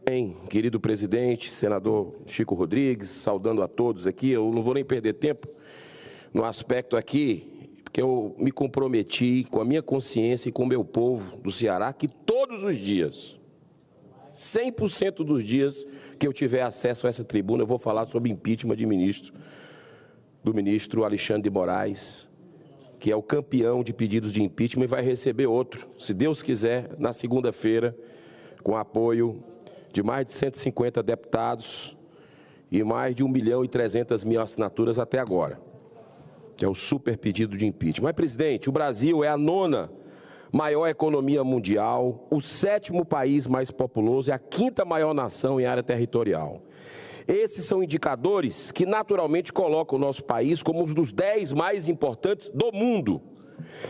Bem, querido presidente, senador Chico Rodrigues, saudando a todos aqui. Eu não vou nem perder tempo no aspecto aqui, porque eu me comprometi com a minha consciência e com o meu povo do Ceará que todos os dias, 100% dos dias que eu tiver acesso a essa tribuna, eu vou falar sobre impeachment do ministro Alexandre de Moraes, que é o campeão de pedidos de impeachment e vai receber outro, se Deus quiser, na segunda-feira, com apoio de mais de 150 deputados e mais de 1.300.000 assinaturas até agora, que é o super pedido de impeachment. Mas, presidente, o Brasil é a 9ª maior economia mundial, o 7º país mais populoso e a 5ª maior nação em área territorial. Esses são indicadores que naturalmente colocam o nosso país como um dos 10 mais importantes do mundo.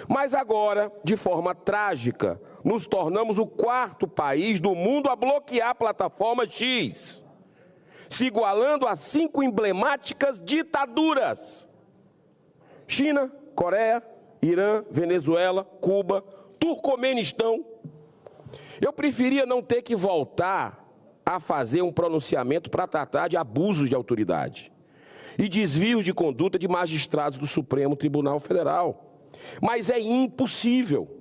Mas agora, de forma trágica, nos tornamos o 4º país do mundo a bloquear a plataforma X, se igualando a 5 emblemáticas ditaduras: China, Coreia, Irã, Venezuela, Cuba, Turcomenistão. Eu preferia não ter que voltar a fazer um pronunciamento para tratar de abusos de autoridade e desvios de conduta de magistrados do Supremo Tribunal Federal. Mas é impossível.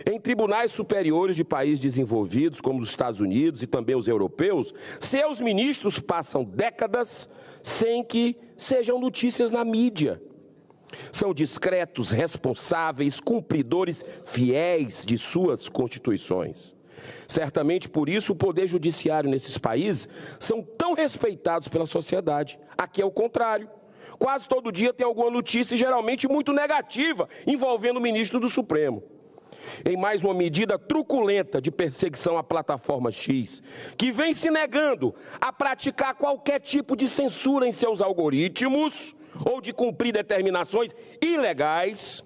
Em tribunais superiores de países desenvolvidos, como os Estados Unidos e também os europeus, seus ministros passam décadas sem que sejam notícias na mídia. São discretos, responsáveis, cumpridores fiéis de suas constituições. Certamente por isso o poder judiciário nesses países são tão respeitados pela sociedade. Aqui é o contrário. Quase todo dia tem alguma notícia, geralmente muito negativa, envolvendo o ministro do Supremo. Em mais uma medida truculenta de perseguição à plataforma X, que vem se negando a praticar qualquer tipo de censura em seus algoritmos ou de cumprir determinações ilegais,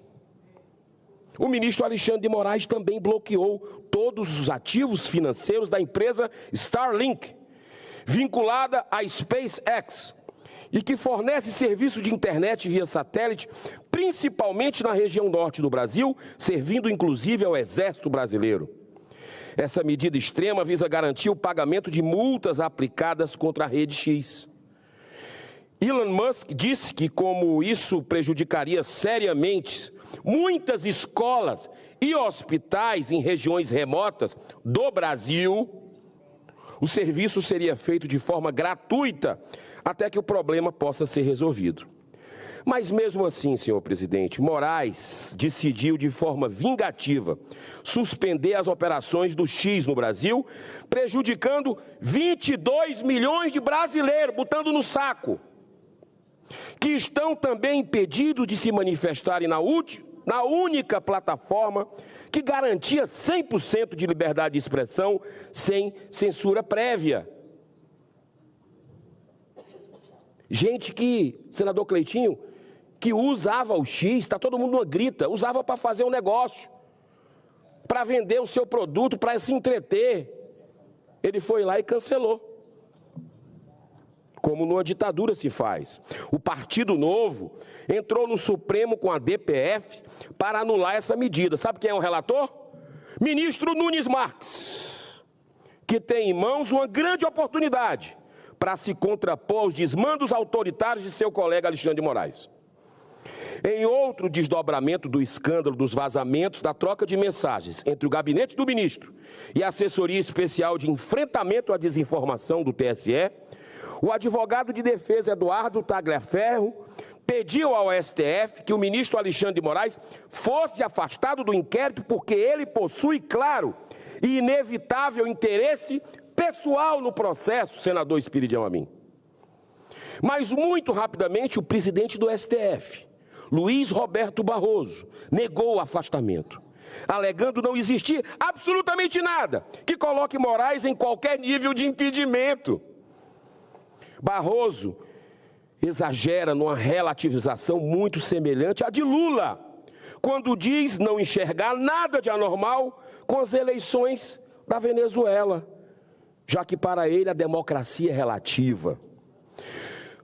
o ministro Alexandre de Moraes também bloqueou todos os ativos financeiros da empresa Starlink, vinculada à SpaceX, e que fornece serviço de internet via satélite, principalmente na região norte do Brasil, servindo inclusive ao Exército Brasileiro. Essa medida extrema visa garantir o pagamento de multas aplicadas contra a rede X. Elon Musk disse que, como isso prejudicaria seriamente muitas escolas e hospitais em regiões remotas do Brasil, o serviço seria feito de forma gratuita até que o problema possa ser resolvido. Mas mesmo assim, senhor presidente, Moraes decidiu de forma vingativa suspender as operações do X no Brasil, prejudicando 22 milhões de brasileiros, botando no saco, que estão também impedidos de se manifestarem na única plataforma que garantia 100% de liberdade de expressão sem censura prévia. Gente que, senador Cleitinho, que usava o X, está todo mundo numa grita, usava para fazer um negócio, para vender o seu produto, para se entreter. Ele foi lá e cancelou. Como numa ditadura se faz. O Partido Novo entrou no Supremo com a DPF para anular essa medida. Sabe quem é o relator? Ministro Nunes Marques, que tem em mãos uma grande oportunidade para se contrapor aos desmandos autoritários de seu colega Alexandre de Moraes. Em outro desdobramento do escândalo dos vazamentos da troca de mensagens entre o gabinete do ministro e a assessoria especial de enfrentamento à desinformação do TSE, o advogado de defesa Eduardo Tagliaferro pediu ao STF que o ministro Alexandre de Moraes fosse afastado do inquérito porque ele possui, claro, e inevitável interesse pessoal no processo, senador Espiridião Amin. Mas muito rapidamente o presidente do STF, Luiz Roberto Barroso, negou o afastamento, alegando não existir absolutamente nada que coloque Moraes em qualquer nível de impedimento. Barroso exagera numa relativização muito semelhante à de Lula, quando diz não enxergar nada de anormal com as eleições da Venezuela, já que para ele a democracia é relativa.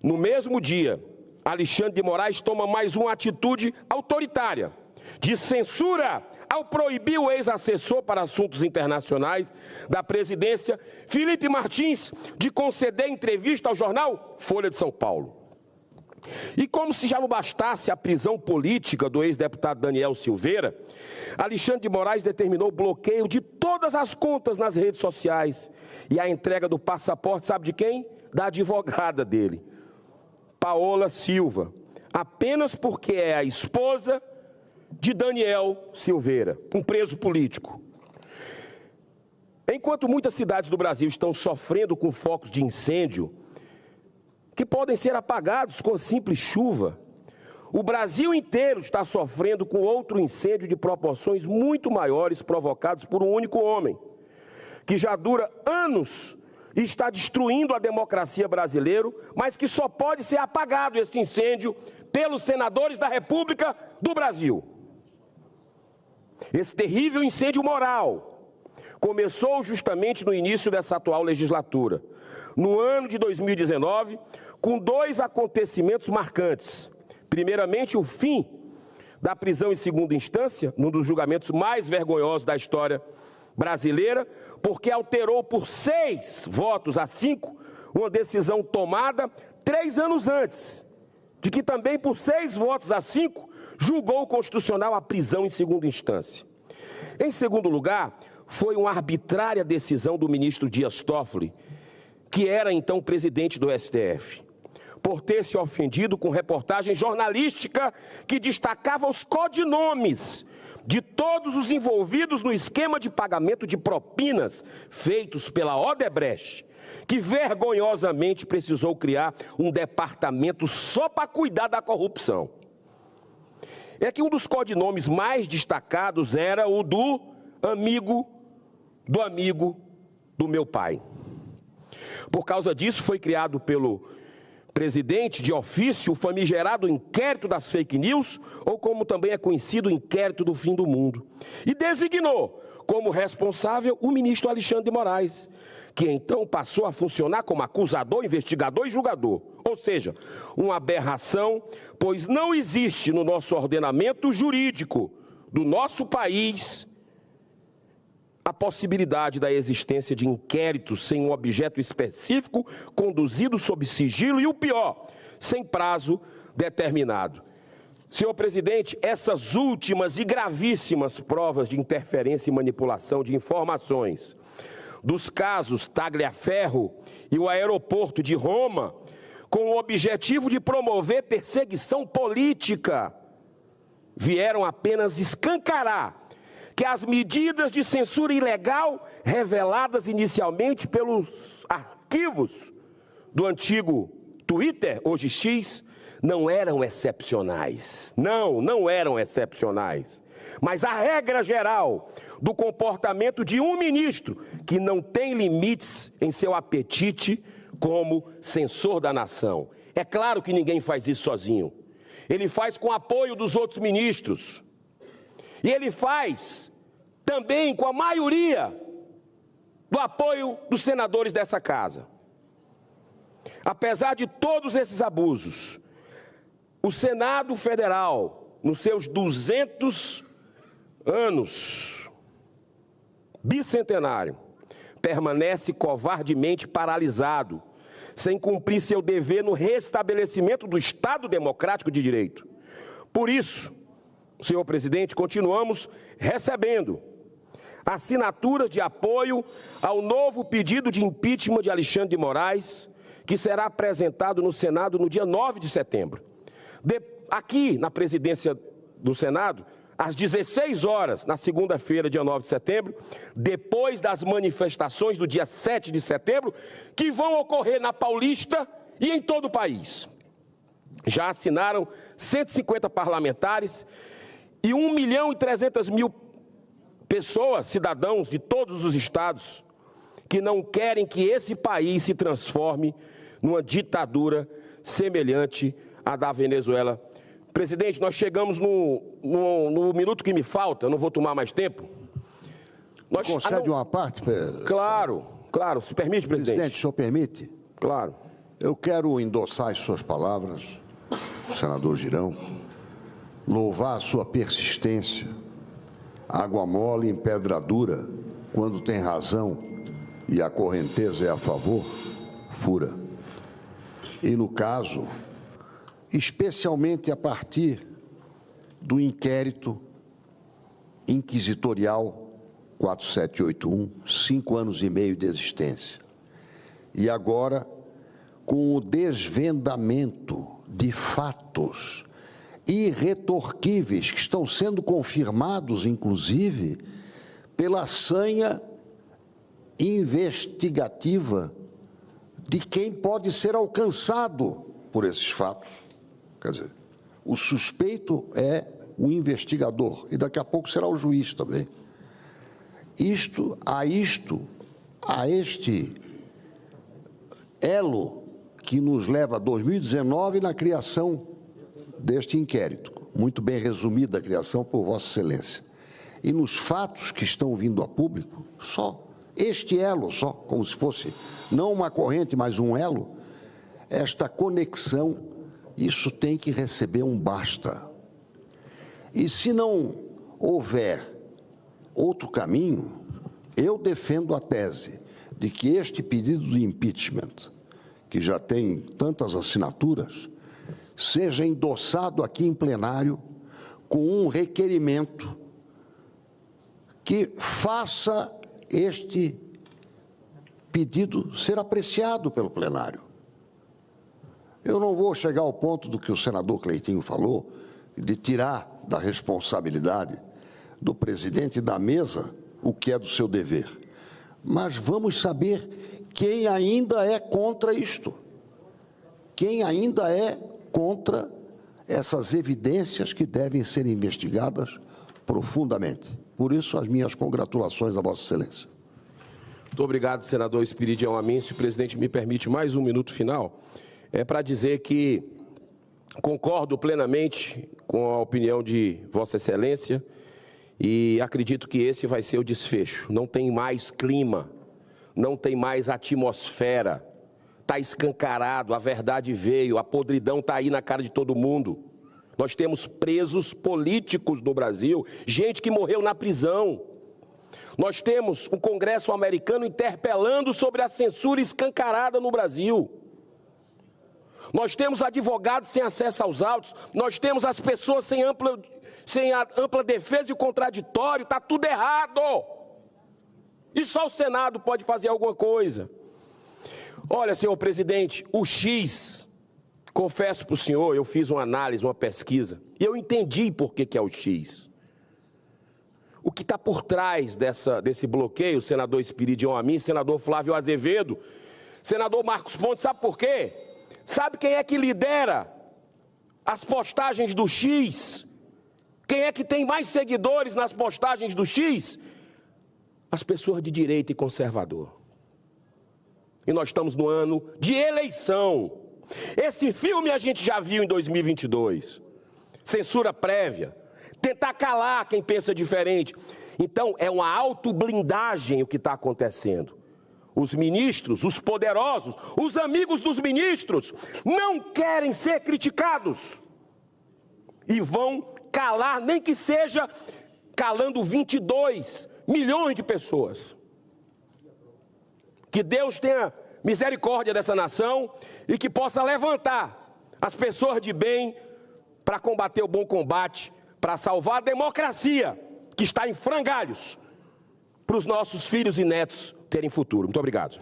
No mesmo dia, Alexandre de Moraes toma mais uma atitude autoritária, de censura ao proibir o ex-assessor para assuntos internacionais da presidência, Felipe Martins, de conceder entrevista ao jornal Folha de São Paulo. E como se já não bastasse a prisão política do ex-deputado Daniel Silveira, Alexandre de Moraes determinou o bloqueio de todas as contas nas redes sociais e a entrega do passaporte, sabe de quem? Da advogada dele, Paola Silva, apenas porque é a esposa de Daniel Silveira, um preso político. Enquanto muitas cidades do Brasil estão sofrendo com focos de incêndio que podem ser apagados com a simples chuva, o Brasil inteiro está sofrendo com outro incêndio de proporções muito maiores provocados por um único homem, que já dura anos e está destruindo a democracia brasileira, mas que só pode ser apagado esse incêndio pelos senadores da República do Brasil. Esse terrível incêndio moral começou justamente no início dessa atual legislatura, no ano de 2019, com dois acontecimentos marcantes. Primeiramente, o fim da prisão em segunda instância, num dos julgamentos mais vergonhosos da história brasileira, porque alterou por 6-5 uma decisão tomada 3 anos antes, de que também por 6-5 julgou constitucional a prisão em segunda instância. Em segundo lugar, foi uma arbitrária decisão do ministro Dias Toffoli, que era então presidente do STF, por ter se ofendido com reportagem jornalística que destacava os codinomes de todos os envolvidos no esquema de pagamento de propinas feitos pela Odebrecht, que vergonhosamente precisou criar um departamento só para cuidar da corrupção. É que um dos codinomes mais destacados era o do amigo do meu pai. Por causa disso, foi criado pelo presidente de ofício o famigerado inquérito das fake news, ou como também é conhecido, o inquérito do fim do mundo. E designou como responsável o ministro Alexandre de Moraes, que então passou a funcionar como acusador, investigador e julgador. Ou seja, uma aberração, pois não existe no nosso ordenamento jurídico do nosso país a possibilidade da existência de inquéritos sem um objeto específico, conduzido sob sigilo e, o pior, sem prazo determinado. Senhor presidente, essas últimas e gravíssimas provas de interferência e manipulação de informações dos casos Tagliaferro e o aeroporto de Roma, com o objetivo de promover perseguição política, vieram apenas escancarar que as medidas de censura ilegal reveladas inicialmente pelos arquivos do antigo Twitter, hoje X, não eram excepcionais. Não eram excepcionais. Mas a regra geral do comportamento de um ministro que não tem limites em seu apetite como censor da nação. É claro que ninguém faz isso sozinho. Ele faz com apoio dos outros ministros. E ele faz também com a maioria do apoio dos senadores dessa casa. Apesar de todos esses abusos, o Senado Federal, nos seus 200 anos, bicentenário, permanece covardemente paralisado, sem cumprir seu dever no restabelecimento do Estado Democrático de Direito. Por isso, senhor presidente, continuamos recebendo assinaturas de apoio ao novo pedido de impeachment de Alexandre de Moraes, que será apresentado no Senado no dia 9 de setembro. Aqui, na presidência do Senado, às 16 horas, na segunda-feira, dia 9 de setembro, depois das manifestações do dia 7 de setembro, que vão ocorrer na Paulista e em todo o país. Já assinaram 150 parlamentares e 1.300.000 pessoas, cidadãos de todos os estados, que não querem que esse país se transforme numa ditadura semelhante à da Venezuela. Presidente, nós chegamos no minuto que me falta, não vou tomar mais tempo. Concede uma parte? Claro, se permite, presidente. Presidente, o senhor permite? Claro. Eu quero endossar as suas palavras, senador Girão, louvar a sua persistência. Água mole em pedra dura, quando tem razão e a correnteza é a favor, fura. E no caso, especialmente a partir do inquérito inquisitorial 4781, 5 anos e meio de existência. E agora, com o desvendamento de fatos irretorquíveis, que estão sendo confirmados, inclusive, pela sanha investigativa de quem pode ser alcançado por esses fatos. Quer dizer, o suspeito é o investigador, e daqui a pouco será o juiz também. A este elo que nos leva a 2019 na criação deste inquérito, muito bem resumida a criação por Vossa Excelência. E nos fatos que estão vindo a público, só este elo, só, como se fosse não uma corrente, mas um elo, esta conexão, isso tem que receber um basta. E se não houver outro caminho, eu defendo a tese de que este pedido de impeachment, que já tem tantas assinaturas, seja endossado aqui em plenário com um requerimento que faça este pedido ser apreciado pelo plenário. Eu não vou chegar ao ponto do que o senador Cleitinho falou, de tirar da responsabilidade do presidente da mesa o que é do seu dever. Mas vamos saber quem ainda é contra isto, quem ainda é contra essas evidências que devem ser investigadas profundamente. Por isso, as minhas congratulações a Vossa Excelência. Muito obrigado, senador Espiridião Amin. Se o presidente me permite mais um minuto final, é para dizer que concordo plenamente com a opinião de Vossa Excelência e acredito que esse vai ser o desfecho. Não tem mais clima, não tem mais atmosfera, está escancarado, a verdade veio, a podridão está aí na cara de todo mundo. Nós temos presos políticos no Brasil, gente que morreu na prisão. Nós temos o Congresso americano interpelando sobre a censura escancarada no Brasil. Nós temos advogados sem acesso aos autos, nós temos as pessoas sem a ampla defesa e o contraditório, está tudo errado. E só o Senado pode fazer alguma coisa. Olha, senhor presidente, o X, confesso para o senhor, eu fiz uma análise, uma pesquisa, e eu entendi por que é o X. O que está por trás desse bloqueio, senador Espiridião Amin, senador Flávio Azevedo, senador Marcos Pontes, sabe por quê? Sabe quem é que lidera as postagens do X? Quem é que tem mais seguidores nas postagens do X? As pessoas de direita e conservador. E nós estamos no ano de eleição. Esse filme a gente já viu em 2022. Censura prévia. Tentar calar quem pensa diferente. Então, é uma autoblindagem o que está acontecendo. Os ministros, os poderosos, os amigos dos ministros, não querem ser criticados. E vão calar, nem que seja calando 22 milhões de pessoas. Que Deus tenha misericórdia dessa nação e que possa levantar as pessoas de bem para combater o bom combate, para salvar a democracia que está em frangalhos, para os nossos filhos e netos terem futuro. Muito obrigado.